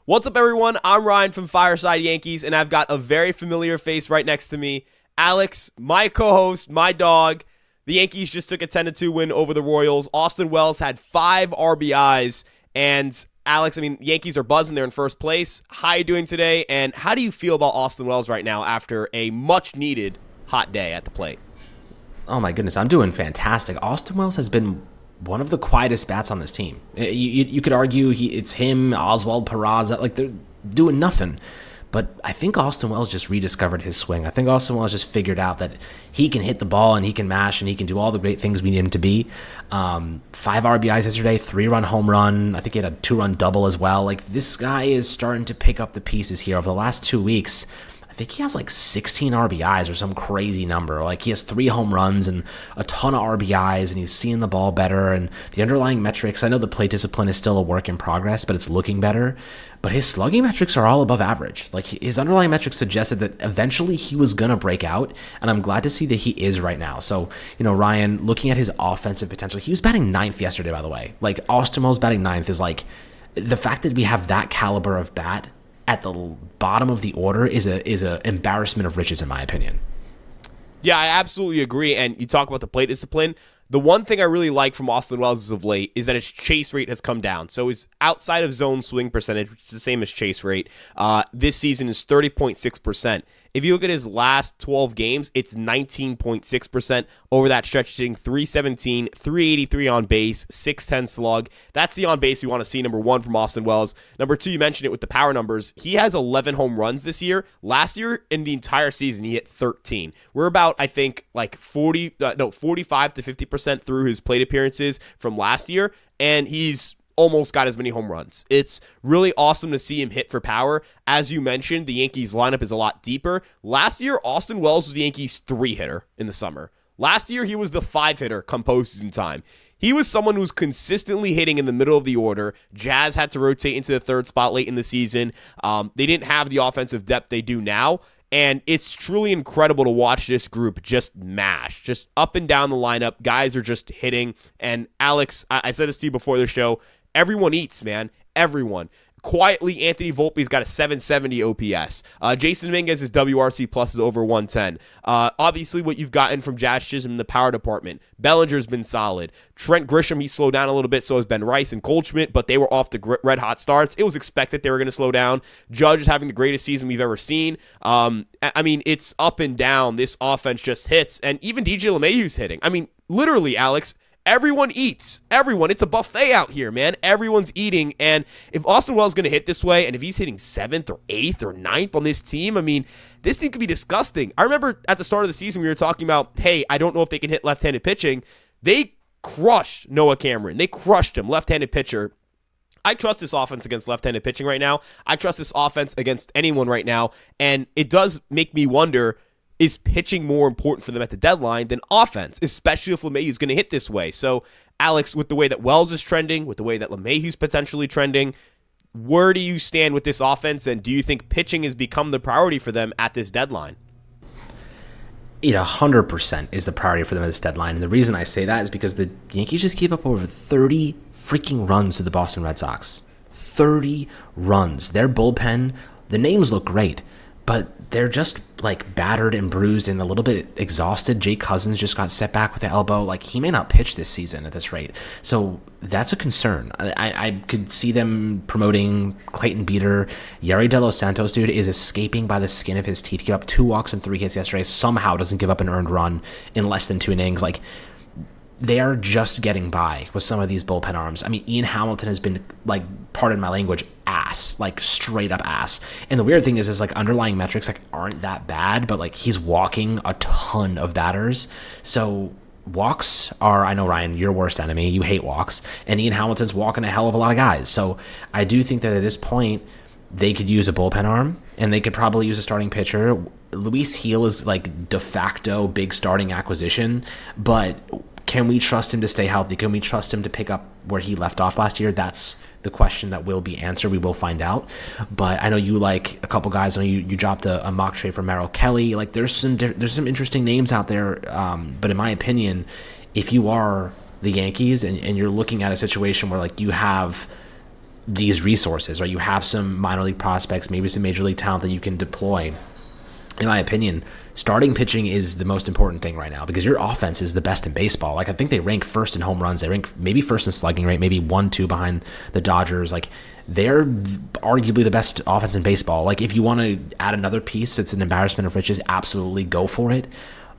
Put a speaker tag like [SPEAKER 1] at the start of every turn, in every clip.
[SPEAKER 1] What's up, everyone? I'm Ryan from Fireside Yankees, and I've got a very familiar face right next to me. Alex, my co-host, my dog. The Yankees just took a 10-2 win over the Royals. Austin Wells had 5 RBIs, and Alex, the Yankees are buzzing. They're in first place. How are you doing today, and how do you feel about Austin Wells right now after a much-needed hot day at the plate?
[SPEAKER 2] Oh my goodness, I'm doing fantastic. Austin Wells has been one of the quietest bats on this team. You could argue it's him, Oswald Peraza, like they're doing nothing. But I think Austin Wells just rediscovered his swing. I think Austin Wells just figured out that he can hit the ball and he can mash and he can do all the great things we need him to be. 5 RBIs yesterday, 3-run home run. I think he had a 2-run double as well. Like, this guy is starting to pick up the pieces here. Over the last 2 weeks, I think he has like 16 RBIs or some crazy number. Like, he has 3 home runs and a ton of RBIs, and he's seeing the ball better. And the underlying metrics, I know the plate discipline is still a work in progress, but it's looking better. But his slugging metrics are all above average. Like, his underlying metrics suggested that eventually he was going to break out, and I'm glad to see that he is right now. So, Ryan, looking at his offensive potential, he was batting 9th yesterday, by the way. Like, Austin Wells batting 9th is like, the fact that we have that caliber of bat at the bottom of the order is a embarrassment of riches, in my opinion.
[SPEAKER 1] Yeah, I absolutely agree. And you talk about the plate discipline. The one thing I really like from Austin Wells as of late is that his chase rate has come down. So his outside of zone swing percentage, which is the same as chase rate, this season is 30.6%. If you look at his last 12 games, it's 19.6%. Over that stretch, hitting 317, 383 on base, 610 slug. That's the on base we want to see, number 1, from Austin Wells. Number 2, you mentioned it with the power numbers. He has 11 home runs this year. Last year, in the entire season, he hit 13. We're about, I think, like 45 to 50% through his plate appearances from last year, and he's almost got as many home runs. It's really awesome to see him hit for power. As you mentioned, the Yankees lineup is a lot deeper. Last year, Austin Wells was the Yankees' 3-hitter in the summer. Last year, he was the 5-hitter come postseason time. He was someone who was consistently hitting in the middle of the order. Jazz had to rotate into the 3rd spot late in the season. They didn't have the offensive depth they do now. And it's truly incredible to watch this group just mash, just up and down the lineup. Guys are just hitting. And Alex, I said this to you before the show, everyone eats, man. Everyone. Quietly, Anthony Volpe's got a 770 OPS. Jason Dominguez's WRC plus is over 110. Obviously, what you've gotten from Jazz Chisholm in the power department. Bellinger's been solid. Trent Grisham, he slowed down a little bit, so has Ben Rice and Goldschmidt, but they were off the red-hot starts. It was expected they were going to slow down. Judge is having the greatest season we've ever seen. It's up and down. This offense just hits, and even DJ LeMahieu's hitting. Literally, Alex, everyone eats. Everyone. It's a buffet out here, man. Everyone's eating. And if Austin Wells is going to hit this way, and if he's hitting 7th or 8th or 9th on this team, this thing could be disgusting. I remember at the start of the season, we were talking about, hey, I don't know if they can hit left-handed pitching. They crushed Noah Cameron. They crushed him, left-handed pitcher. I trust this offense against left-handed pitching right now. I trust this offense against anyone right now. And it does make me wonder, is pitching more important for them at the deadline than offense, especially if LeMahieu is going to hit this way? So, Alex, with the way that Wells is trending, with the way that LeMahieu's potentially trending, where do you stand with this offense, and do you think pitching has become the priority for them at this deadline?
[SPEAKER 2] It 100% is the priority for them at this deadline, and the reason I say that is because the Yankees just gave up over 30 freaking runs to the Boston Red Sox. 30 runs. Their bullpen, the names look great, but they're just like battered and bruised and a little bit exhausted. Jake Cousins just got set back with the elbow. Like, he may not pitch this season at this rate. So that's a concern. I could see them promoting Clayton Beeter. Yari De Los Santos, dude, is escaping by the skin of his teeth. Gave up 2 walks and 3 hits yesterday. Somehow doesn't give up an earned run in less than 2 innings. Like, they are just getting by with some of these bullpen arms. Ian Hamilton has been, like, pardon my language, ass, like straight up ass. And the weird thing is like underlying metrics like aren't that bad, but like he's walking a ton of batters. So walks are, I know, Ryan, your worst enemy. You hate walks. And Ian Hamilton's walking a hell of a lot of guys. So I do think that at this point, they could use a bullpen arm, and they could probably use a starting pitcher. Luis Gil is like de facto big starting acquisition, but can we trust him to stay healthy? Can we trust him to pick up where he left off last year? That's the question that will be answered. We will find out. But I know you like a couple guys. I know you dropped a mock trade for Merrill Kelly. Like there's some interesting names out there. But in my opinion, if you are the Yankees and you're looking at a situation where like you have these resources, right? You have some minor league prospects, maybe some major league talent that you can deploy. In my opinion, starting pitching is the most important thing right now because your offense is the best in baseball. Like, I think they rank first in home runs. They rank maybe first in slugging rate, maybe 1-2 behind the Dodgers. Like, they're arguably the best offense in baseball. Like, if you want to add another piece that's an embarrassment of riches, absolutely go for it.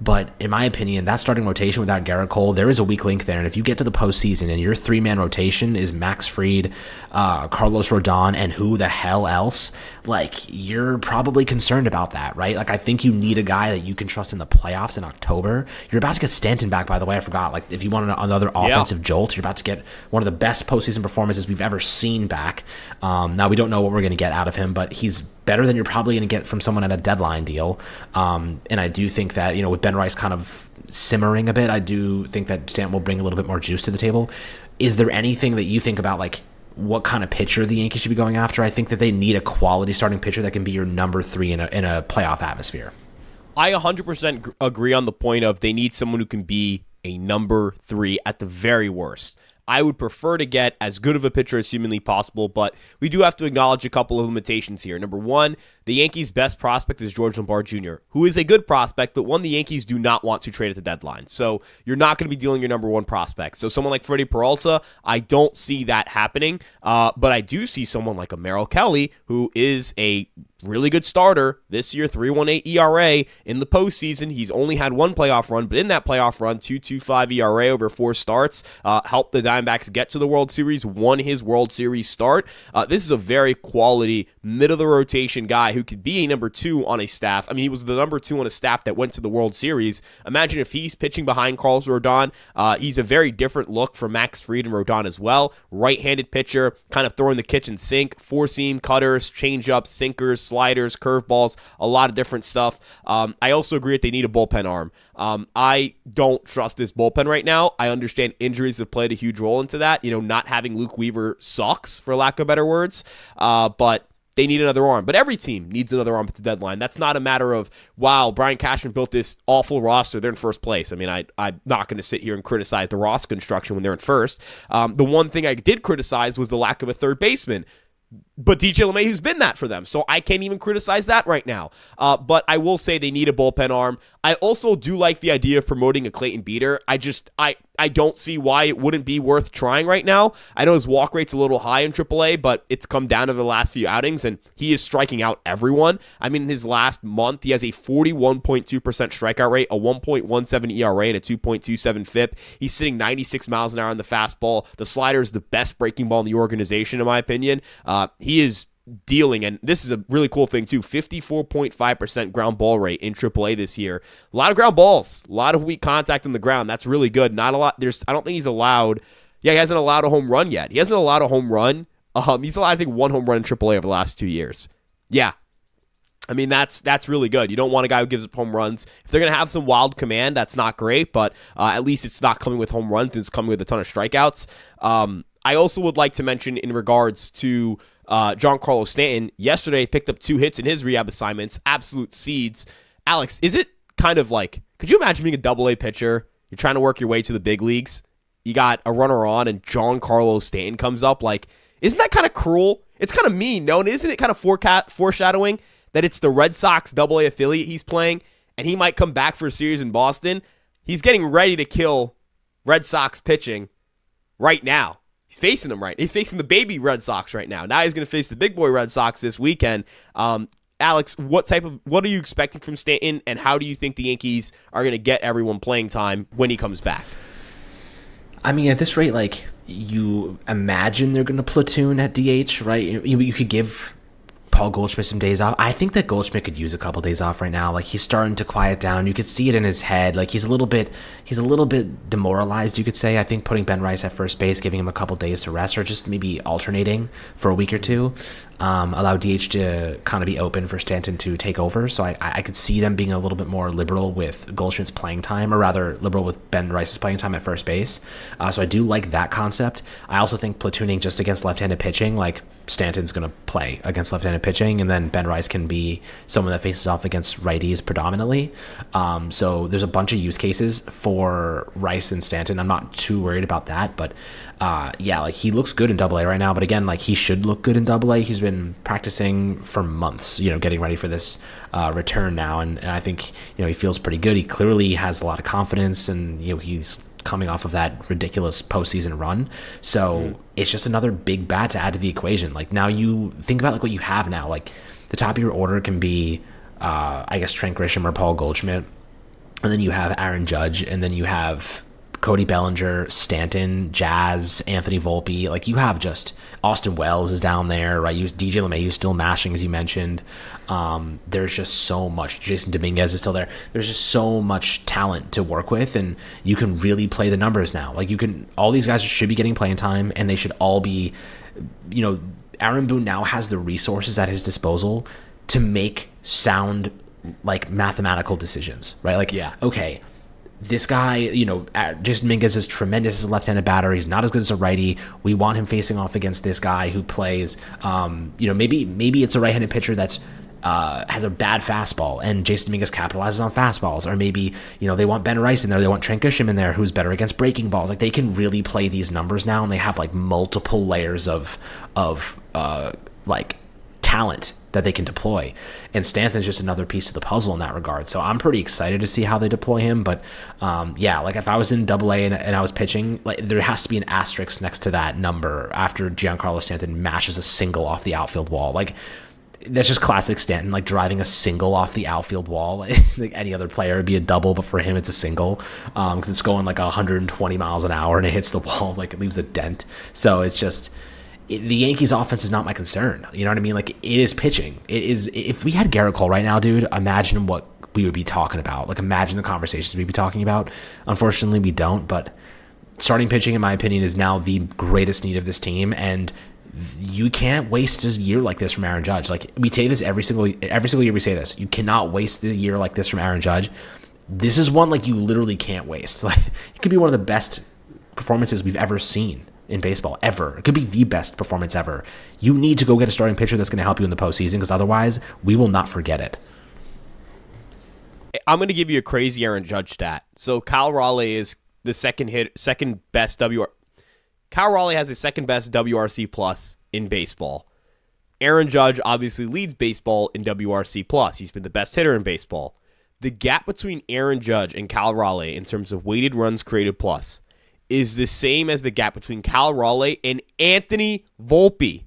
[SPEAKER 2] But in my opinion, that starting rotation without Garrett Cole, there is a weak link there. And if you get to the postseason and your three-man rotation is Max Fried, Carlos Rodon, and who the hell else, like, you're probably concerned about that, right? Like, I think you need a guy that you can trust in the playoffs in October. You're about to get Stanton back, by the way. I forgot. Like, if you want another offensive jolt, you're about to get one of the best postseason performances we've ever seen back. Now, we don't know what we're going to get out of him, but he's better than you're probably going to get from someone at a deadline deal. And I do think that, with Ben Rice kind of simmering a bit, I do think that Stanton will bring a little bit more juice to the table. Is there anything that you think about, like, what kind of pitcher the Yankees should be going after? I think that they need a quality starting pitcher that can be your number 3 in a playoff atmosphere.
[SPEAKER 1] I 100% agree on the point of they need someone who can be a number 3 at the very worst. I would prefer to get as good of a pitcher as humanly possible, but we do have to acknowledge a couple of limitations here. Number one, the Yankees' best prospect is George Lombard Jr., who is a good prospect, but one the Yankees do not want to trade at the deadline. So you're not going to be dealing your number one prospect. So someone like Freddie Peralta, I don't see that happening, but I do see someone like a Merrill Kelly, who is a really good starter this year, 3.18 ERA in the postseason. He's only had one playoff run, but in that playoff run, 2.25 ERA over 4 starts, helped the Diamondbacks get to the World Series, won his World Series start. This is a very quality, middle-of-the-rotation guy who could be a number 2 on a staff. I mean, he was the number 2 on a staff that went to the World Series. Imagine if he's pitching behind Carlos Rodon. He's a very different look for Max Fried and Rodon as well. Right-handed pitcher, kind of throwing the kitchen sink, four-seam cutters, change-ups, sinkers, sliders, curveballs, a lot of different stuff. I also agree that they need a bullpen arm. I don't trust this bullpen right now. I understand injuries have played a huge role into that. Not having Luke Weaver sucks, for lack of better words. But they need another arm. But every team needs another arm at the deadline. That's not a matter of, wow, Brian Cashman built this awful roster. They're in first place. I mean, I'm not going to sit here and criticize the roster construction when they're in first. The one thing I did criticize was the lack of a third baseman. But DJ LeMahieu's been that for them, so I can't even criticize that right now. But I will say they need a bullpen arm. I also do like the idea of promoting a Clayton Beater. I don't see why it wouldn't be worth trying right now. I know his walk rate's a little high in AAA, but it's come down to the last few outings, and he is striking out everyone. I mean, in his last month, he has a 41.2% strikeout rate, a 1.17 ERA, and a 2.27 FIP. He's sitting 96 miles an hour on the fastball. The slider is the best breaking ball in the organization, in my opinion. He is dealing, and this is a really cool thing too, 54.5% ground ball rate in AAA this year. A lot of ground balls, a lot of weak contact on the ground. That's really good. Not a lot. I don't think he's allowed. Yeah, he hasn't allowed a home run yet. He hasn't allowed a home run. He's allowed, I think, 1 home run in AAA over the last 2 years. Yeah. I mean, that's really good. You don't want a guy who gives up home runs. If they're going to have some wild command, that's not great, but at least it's not coming with home runs. It's coming with a ton of strikeouts. I also would like to mention in regards to Giancarlo Stanton, yesterday picked up 2 hits in his rehab assignments, absolute seeds. Alex, is it kind of like, could you imagine being a Double-A pitcher? You're trying to work your way to the big leagues. You got a runner on, and Giancarlo Stanton comes up. Like, isn't that kind of cruel? It's kind of mean, no? And isn't it kind of foreshadowing that it's the Red Sox Double-A affiliate he's playing, and he might come back for a series in Boston? He's getting ready to kill Red Sox pitching right now. He's facing them right. He's facing the baby Red Sox right now. Now he's going to face the big boy Red Sox this weekend. Alex, what are you expecting from Stanton, and how do you think the Yankees are going to get everyone playing time when he comes back?
[SPEAKER 2] I mean, at this rate, like, you imagine they're going to platoon at DH, right? You could give Paul Goldschmidt some days off. I think that Goldschmidt could use a couple days off right now. Like, he's starting to quiet down. You could see it in his head. Like, he's a little bit demoralized, you could say. I think putting Ben Rice at first base, giving him a couple days to rest, or just maybe alternating for a week or two, allow DH to kind of be open for Stanton to take over. So I could see them being a little bit more liberal with Goldschmidt's playing time, or rather liberal with Ben Rice's playing time at first base. So I do like that concept. I also think platooning just against left-handed pitching, like, Stanton's going to play against left-handed pitching, and then Ben Rice can be someone that faces off against righties predominantly. So there's a bunch of use cases for Rice and Stanton. I'm not too worried about that, but like he looks good in Double A right now. But again, like he should look good in Double A. He's been practicing for months, getting ready for this return now, and I think he feels pretty good. He clearly has a lot of confidence, and he's coming off of that ridiculous postseason run. So it's just another big bat to add to the equation. Like now you think about like what you have now, like the top of your order can be, I guess Trent Grisham or Paul Goldschmidt. And then you have Aaron Judge, and then you have Cody Bellinger, Stanton, Jazz, Anthony Volpe. Like you have just Austin Wells is down there, right? DJ LeMahieu still mashing, as you mentioned. There's just so much. Jason Dominguez is still there. There's just so much talent to work with, and you can really play the numbers now. Like all these guys should be getting playing time, and they should all be, Aaron Boone now has the resources at his disposal to make sound, like mathematical decisions, right? Like, okay, this guy, Jason Dominguez is tremendous as a left-handed batter. He's not as good as a righty. We want him facing off against this guy who plays, maybe it's a right-handed pitcher that's has a bad fastball, and Jason Dominguez capitalizes on fastballs. Or maybe, they want Ben Rice in there. They want Trent Grisham in there, who's better against breaking balls. Like they can really play these numbers now, and they have like multiple layers of like talent that they can deploy, and Stanton's just another piece of the puzzle in that regard. So I'm pretty excited to see how they deploy him. But like if I was in Double A and I was pitching, like there has to be an asterisk next to that number after Giancarlo Stanton mashes a single off the outfield wall. Like that's just classic Stanton, like driving a single off the outfield wall. Like any other player would be a double, but for him it's a single because it's going like 120 miles an hour and it hits the wall, like it leaves a dent. So it's just. The Yankees offense is not my concern. You know what I mean? Like it is pitching. It is. If we had Garrett Cole right now, dude, imagine what we would be talking about. Like imagine the conversations we'd be talking about. Unfortunately, we don't. But starting pitching, in my opinion, is now the greatest need of this team, and you can't waste a year like this from Aaron Judge. Like we say this every single year. We say this. You cannot waste a year like this from Aaron Judge. This is one like you literally can't waste. Like it could be one of the best performances we've ever seen in baseball ever. It could be the best performance ever. You need to go get a starting pitcher that's going to help you in the postseason, because otherwise we will not forget it.
[SPEAKER 1] I'm going to give you a crazy Aaron Judge stat. So Kyle Raleigh is the second best Kyle Raleigh has the second best WRC plus in baseball. Aaron Judge obviously leads baseball in WRC plus. He's been the best hitter in baseball. The gap between Aaron Judge and Kyle Raleigh in terms of weighted runs created plus is the same as the gap between Kyle Raleigh and Anthony Volpe.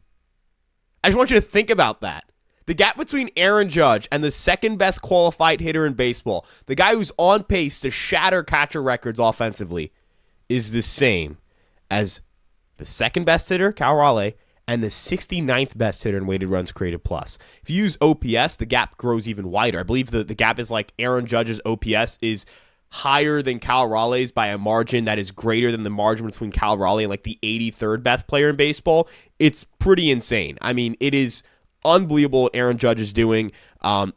[SPEAKER 1] I just want you to think about that. The gap between Aaron Judge and the second best qualified hitter in baseball, the guy who's on pace to shatter catcher records offensively, is the same as the second best hitter, Kyle Raleigh, and the 69th best hitter in weighted runs created plus. If you use OPS, the gap grows even wider. I believe the gap is like Aaron Judge's OPS is higher than Kyle Raleigh's by a margin that is greater than the margin between Kyle Raleigh and like the 83rd best player in baseball. It's pretty insane. I mean, it is unbelievable what Aaron Judge is doing.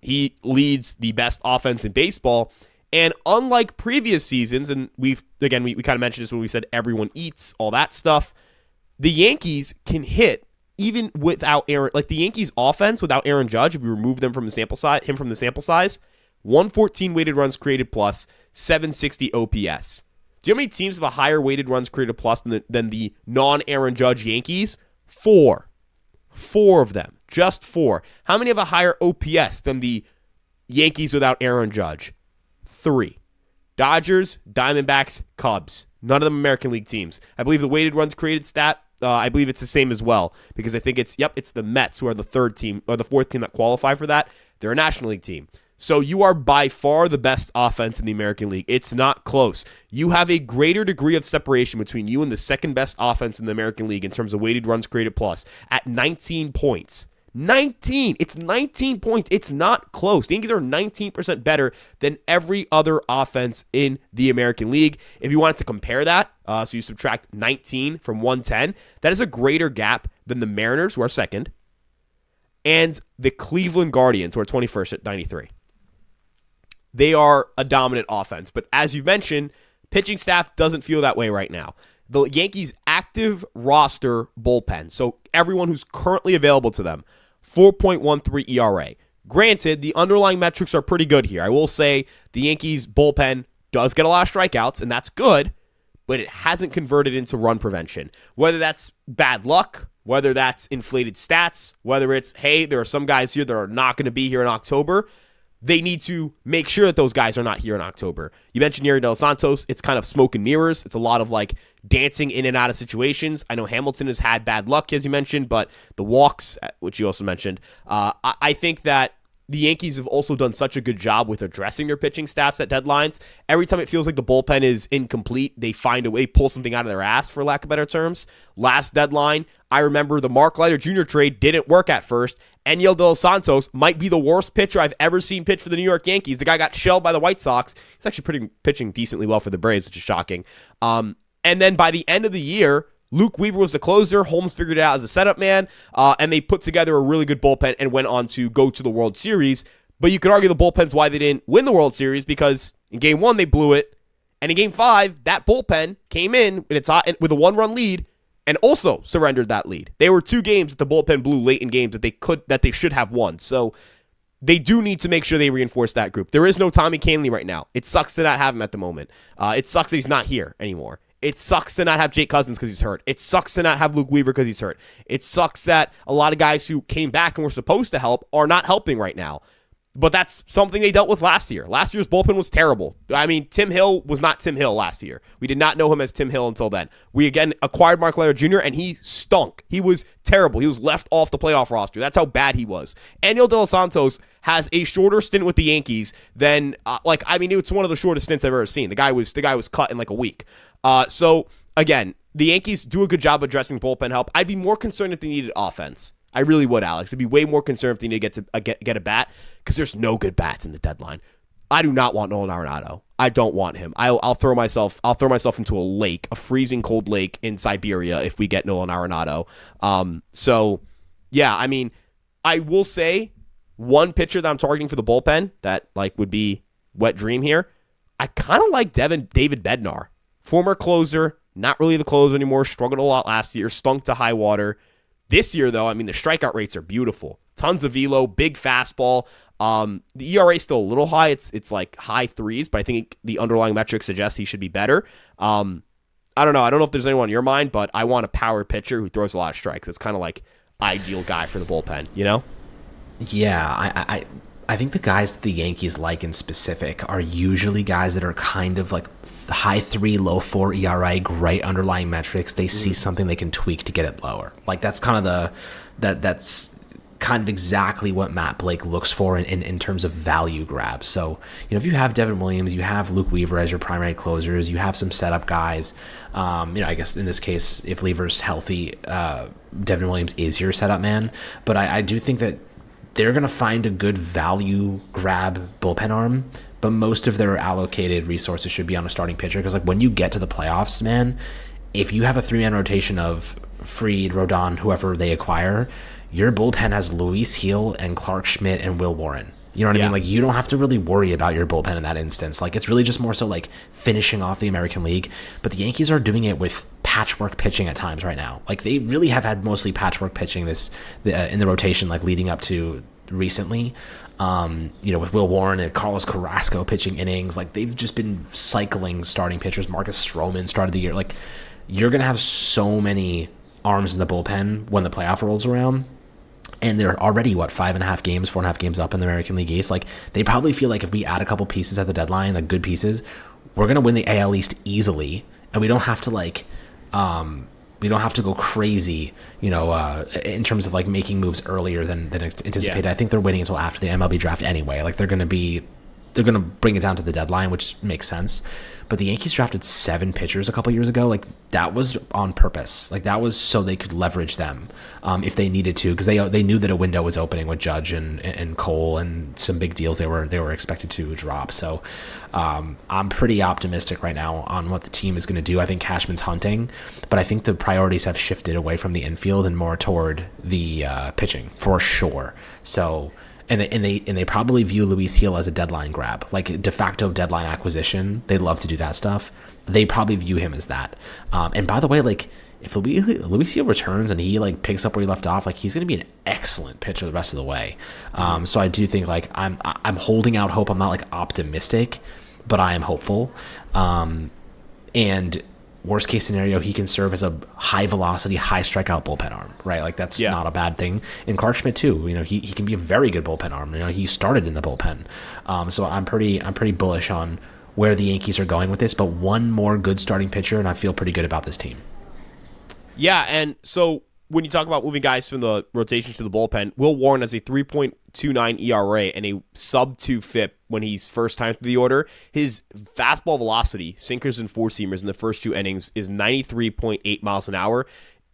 [SPEAKER 1] He leads the best offense in baseball. And unlike previous seasons, and we kind of mentioned this when we said everyone eats, all that stuff, the Yankees can hit even without Aaron. Like the Yankees offense without Aaron Judge, if we remove them from the sample size, 114 weighted runs created plus, 760 OPS. Do you know how many teams have a higher weighted runs created plus than the non-Aaron Judge Yankees? 4. 4 of them. Just 4. How many have a higher OPS than the Yankees without Aaron Judge? 3. Dodgers, Diamondbacks, Cubs. None of them American League teams. I believe the weighted runs created stat, I believe it's the same as well, because I think it's the Mets who are the third team or the fourth team that qualify for that. They're a National League team. So you are by far the best offense in the American League. It's not close. You have a greater degree of separation between you and the second best offense in the American League in terms of weighted runs created plus at 19 points. 19. It's 19 points. It's not close. The Yankees are 19% better than every other offense in the American League. If you wanted to compare that, so you subtract 19 from 110, that is a greater gap than the Mariners, who are second, and the Cleveland Guardians, who are 21st at 93. They are a dominant offense. But as you mentioned, pitching staff doesn't feel that way right now. The Yankees active roster bullpen, so everyone who's currently available to them, 4.13 ERA. Granted, the underlying metrics are pretty good here. I will say the Yankees bullpen does get a lot of strikeouts, and that's good, but it hasn't converted into run prevention. Whether that's bad luck, whether that's inflated stats, whether it's, hey, there are some guys here that are not going to be here in October, they need to make sure that those guys are not here in October. You mentioned Yeri De Los Santos. It's kind of smoke and mirrors. It's a lot of like dancing in and out of situations. I know Hamilton has had bad luck, as you mentioned, but the walks, which you also mentioned, I think that the Yankees have also done such a good job with addressing their pitching staffs at deadlines. Every time it feels like the bullpen is incomplete, they find a way, pull something out of their ass, for lack of better terms. Last deadline, I remember the Mark Leiter Jr. trade didn't work at first. Enyel De Los Santos might be the worst pitcher I've ever seen pitch for the New York Yankees. The guy got shelled by the White Sox. He's actually pitching decently well for the Braves, which is shocking. And then by the end of the year, Luke Weaver was the closer. Holmes figured it out as a setup man, and they put together a really good bullpen and went on to go to the World Series. But you could argue the bullpen's why they didn't win the World Series, because in Game 1 they blew it, and in Game 5 that bullpen came in with a one-run lead and also surrendered that lead. There were 2 games that the bullpen blew late in games that they should have won. So they do need to make sure they reinforce that group. There is no Tommy Kahnle right now. It sucks to not have him at the moment. It sucks that he's not here anymore. It sucks to not have Jake Cousins because he's hurt. It sucks to not have Luke Weaver because he's hurt. It sucks that a lot of guys who came back and were supposed to help are not helping right now. But that's something they dealt with last year. Last year's bullpen was terrible. I mean, Tim Hill was not Tim Hill last year. We did not know him as Tim Hill until then. We again acquired Mark Leiter Jr., and he stunk. He was terrible. He was left off the playoff roster. That's how bad he was. Enyel De Los Santos has a shorter stint with the Yankees than, it's one of the shortest stints I've ever seen. The guy was cut in like a week. So, again, the Yankees do a good job addressing bullpen help. I'd be more concerned if they needed offense. I really would, Alex. I'd be way more concerned if they need to get a bat, because there's no good bats in the deadline. I do not want Nolan Arenado. I don't want him. I'll throw myself into a lake, a freezing cold lake in Siberia if we get Nolan Arenado. I will say one pitcher that I'm targeting for the bullpen that would be wet dream here. I kind of like David Bednar, former closer, not really the closer anymore. Struggled a lot last year, stunk to high water. This year, though, the strikeout rates are beautiful. Tons of velo, big fastball. The ERA is still a little high. It's like high 3s, but I think the underlying metrics suggest he should be better. I don't know. I don't know if there's anyone in your mind, but I want a power pitcher who throws a lot of strikes. It's kind of like ideal guy for the bullpen, you know?
[SPEAKER 2] Yeah, I think the guys that the Yankees like in specific are usually guys that are kind of like high 3, low 4 ERA, great underlying metrics. They see something they can tweak to get it lower. Like that's kind of that's kind of exactly what Matt Blake looks for in terms of value grabs. So, if you have Devin Williams, you have Luke Weaver as your primary closers, you have some setup guys. I guess in this case, if Lever's healthy, Devin Williams is your setup man. But I do think that they're going to find a good value grab bullpen arm, but most of their allocated resources should be on a starting pitcher, because when you get to the playoffs, man, if you have a 3-man rotation of Fried, Rodon, whoever they acquire, your bullpen has Luis Gil and Clark Schmidt and Will Warren. You know what I mean? You don't have to really worry about your bullpen in that instance. It's really just more so finishing off the American League. But the Yankees are doing it with patchwork pitching at times right now. They really have had mostly patchwork pitching in the rotation, leading up to recently. With Will Warren and Carlos Carrasco pitching innings. They've just been cycling starting pitchers. Marcus Stroman started the year. You're going to have so many arms in the bullpen when the playoff rolls around. And they're already, 4.5 games up in the American League East. They probably feel if we add a couple pieces at the deadline, good pieces, we're going to win the AL East easily. And we don't have to, go crazy, in terms of, making moves earlier than anticipated. Yeah. I think they're waiting until after the MLB draft anyway. They're going to bring it down to the deadline, which makes sense. But the Yankees drafted 7 pitchers a couple years ago. That was on purpose. That was so they could leverage them if they needed to, because they knew that a window was opening with Judge and Cole and some big deals they were expected to drop. So I'm pretty optimistic right now on what the team is going to do. I think Cashman's hunting, but I think the priorities have shifted away from the infield and more toward the pitching for sure. So. And they probably view Luis Gil as a deadline grab, de facto deadline acquisition. They love to do that stuff. They probably view him as that. And by the way, if Luisio returns and he like picks up where he left off, like he's going to be an excellent pitcher the rest of the way. So I do think like I'm holding out hope. I'm not like optimistic, but I am hopeful. And worst case scenario, he can serve as a high velocity, high strikeout bullpen arm, right? Like that's not a bad thing. And Clark Schmidt too, he can be a very good bullpen arm. He started in the bullpen. So I'm pretty bullish on where the Yankees are going with this, but one more good starting pitcher and I feel pretty good about this team.
[SPEAKER 1] Yeah, and so when you talk about moving guys from the rotation to the bullpen, Will Warren has a 3.29 ERA and a sub-2 FIP when he's first time through the order. His fastball velocity, sinkers and four-seamers in the first 2 innings, is 93.8 miles an hour.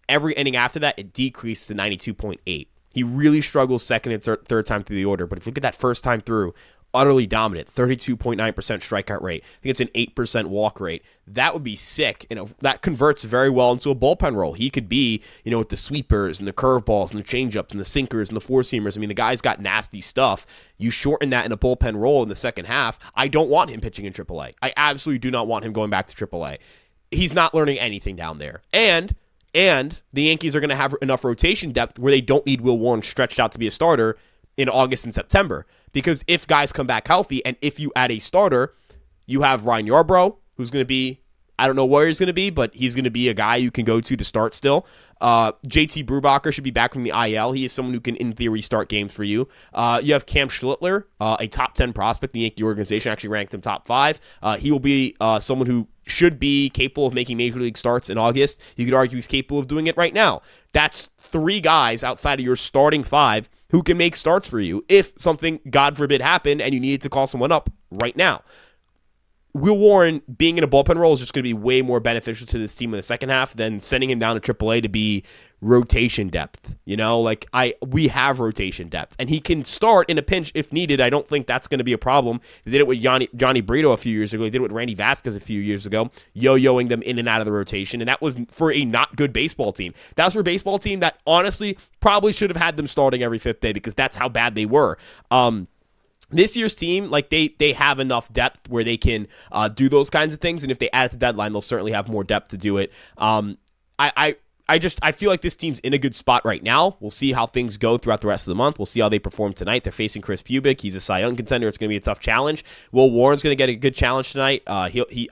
[SPEAKER 1] Every inning after that, it decreased to 92.8. He really struggles second and third time through the order, but if you look at that first time through, utterly dominant, 32.9% strikeout rate. I think it's an 8% walk rate. That would be sick. That converts very well into a bullpen role. He could be, with the sweepers and the curveballs and the changeups and the sinkers and the four-seamers. I mean, the guy's got nasty stuff. You shorten that in a bullpen role in the second half. I don't want him pitching in AAA. I absolutely do not want him going back to AAA. He's not learning anything down there. And the Yankees are going to have enough rotation depth where they don't need Will Warren stretched out to be a starter in August and September. Because if guys come back healthy and if you add a starter, you have Ryan Yarbrough, who's going to be, I don't know where he's going to be, but he's going to be a guy you can go to start still. JT Brubacher should be back from the IL. He is someone who can, in theory, start games for you. You have Cam Schlittler, a top 10 prospect. The Yankee organization actually ranked him top 5. He will be someone who should be capable of making major league starts in August. You could argue he's capable of doing it right now. That's 3 guys outside of your starting 5 who can make starts for you if something, God forbid, happened and you needed to call someone up right now. Will Warren being in a bullpen role is just going to be way more beneficial to this team in the second half than sending him down to AAA to be rotation depth. We have rotation depth, and he can start in a pinch if needed. I don't think that's going to be a problem. They did it with Johnny Brito a few years ago. They did it with Randy Vasquez a few years ago, yo-yoing them in and out of the rotation, and that was for a not good baseball team. That was for a baseball team that honestly probably should have had them starting every 5th day because that's how bad they were. This year's team, they have enough depth where they can do those kinds of things, and if they add at the deadline, they'll certainly have more depth to do it. I feel like this team's in a good spot right now. We'll see how things go throughout the rest of the month. We'll see how they perform tonight. They're facing Chris Pubic. He's a Cy Young contender. It's going to be a tough challenge. Will Warren's going to get a good challenge tonight. I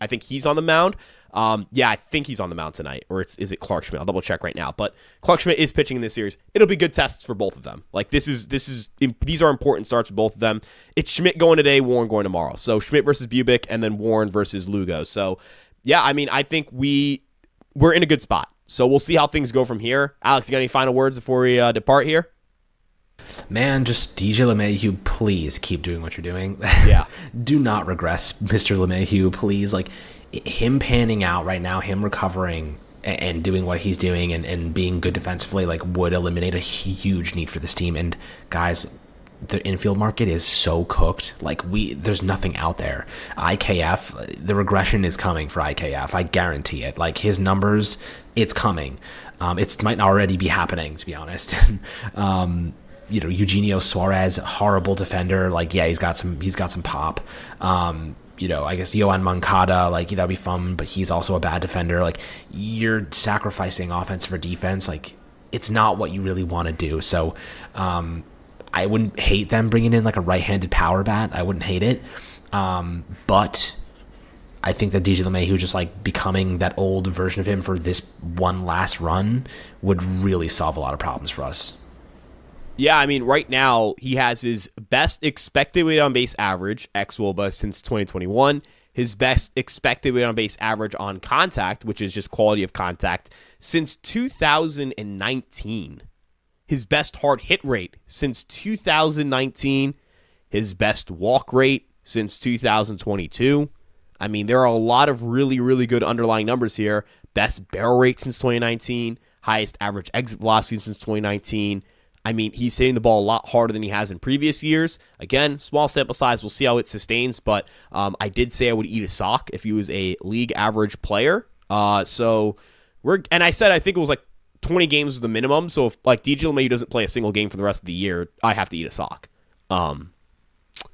[SPEAKER 1] think he's on the mound. I think he's on the mound tonight, or is it Clark Schmidt? I'll double check right now. But Clark Schmidt is pitching in this series. It'll be good tests for both of them. These are important starts for both of them. It's Schmidt going today, Warren going tomorrow. So Schmidt versus Bubic, and then Warren versus Lugo. So I think we're in a good spot. So we'll see how things go from here. Alex, you got any final words before we depart here?
[SPEAKER 2] Man, just DJ LeMahieu, please keep doing what you're doing.
[SPEAKER 1] Yeah.
[SPEAKER 2] Do not regress, Mr. LeMahieu, please. Him panning out right now, him recovering and doing what he's doing and being good defensively, would eliminate a huge need for this team. And guys, the infield market is so cooked. There's nothing out there. IKF, the regression is coming for IKF. I guarantee it. His numbers, it's coming. It might not already be happening, to be honest. Eugenio Suarez, horrible defender. He's got some pop. I guess Yohan Moncada, that'd be fun, but he's also a bad defender. You're sacrificing offense for defense. It's not what you really want to do. So, I wouldn't hate them bringing in a right-handed power bat. I wouldn't hate it. But I think that DJ LeMahieu just becoming that old version of him for this one last run would really solve a lot of problems for us.
[SPEAKER 1] Yeah, right now he has his best expected weight on base average, ex-WOBA, since 2021. His best expected weight on base average on contact, which is just quality of contact, since 2019. His best hard hit rate since 2019. His best walk rate since 2022. There are a lot of really, really good underlying numbers here. Best barrel rate since 2019. Highest average exit velocity since 2019. He's hitting the ball a lot harder than he has in previous years. Again, small sample size. We'll see how it sustains. But I did say I would eat a sock if he was a league average player. And I said I think it was 20 games was the minimum. So if DJ LeMahieu doesn't play a single game for the rest of the year, I have to eat a sock.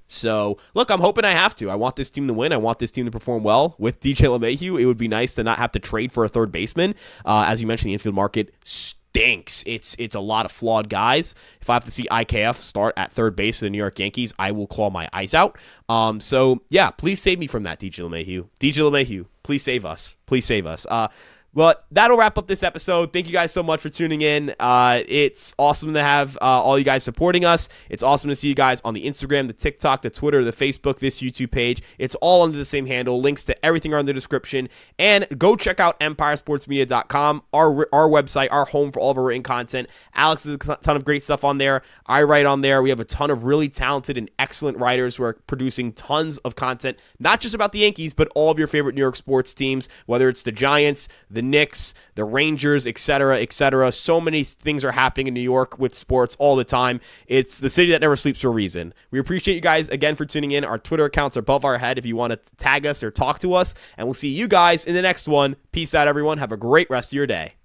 [SPEAKER 1] So, look, I'm hoping I have to. I want this team to win. I want this team to perform well. With DJ LeMahieu, it would be nice to not have to trade for a third baseman. As you mentioned, the infield market stinks. It's a lot of flawed guys. If I have to see IKF start at third base for the New York Yankees, I will claw my eyes out. So, yeah, please save me from that, DJ LeMahieu. DJ LeMahieu, please save us. Please save us. Well, that'll wrap up this episode. Thank you guys so much for tuning in. It's awesome to have all you guys supporting us. It's awesome to see you guys on the Instagram, the TikTok, the Twitter, the Facebook, this YouTube page. It's all under the same handle. Links to everything are in the description. And go check out empiresportsmedia.com, our website, our home for all of our written content. Alex has a ton of great stuff on there. I write on there. We have a ton of really talented and excellent writers who are producing tons of content, not just about the Yankees, but all of your favorite New York sports teams, whether it's the Giants, the Knicks, the Rangers, etc., etc. So many things are happening in New York with sports all the time. It's the city that never sleeps for a reason. We appreciate you guys again for tuning in. Our Twitter accounts are above our head if you want to tag us or talk to us, and we'll see you guys in the next one. Peace out, everyone. Have a great rest of your day.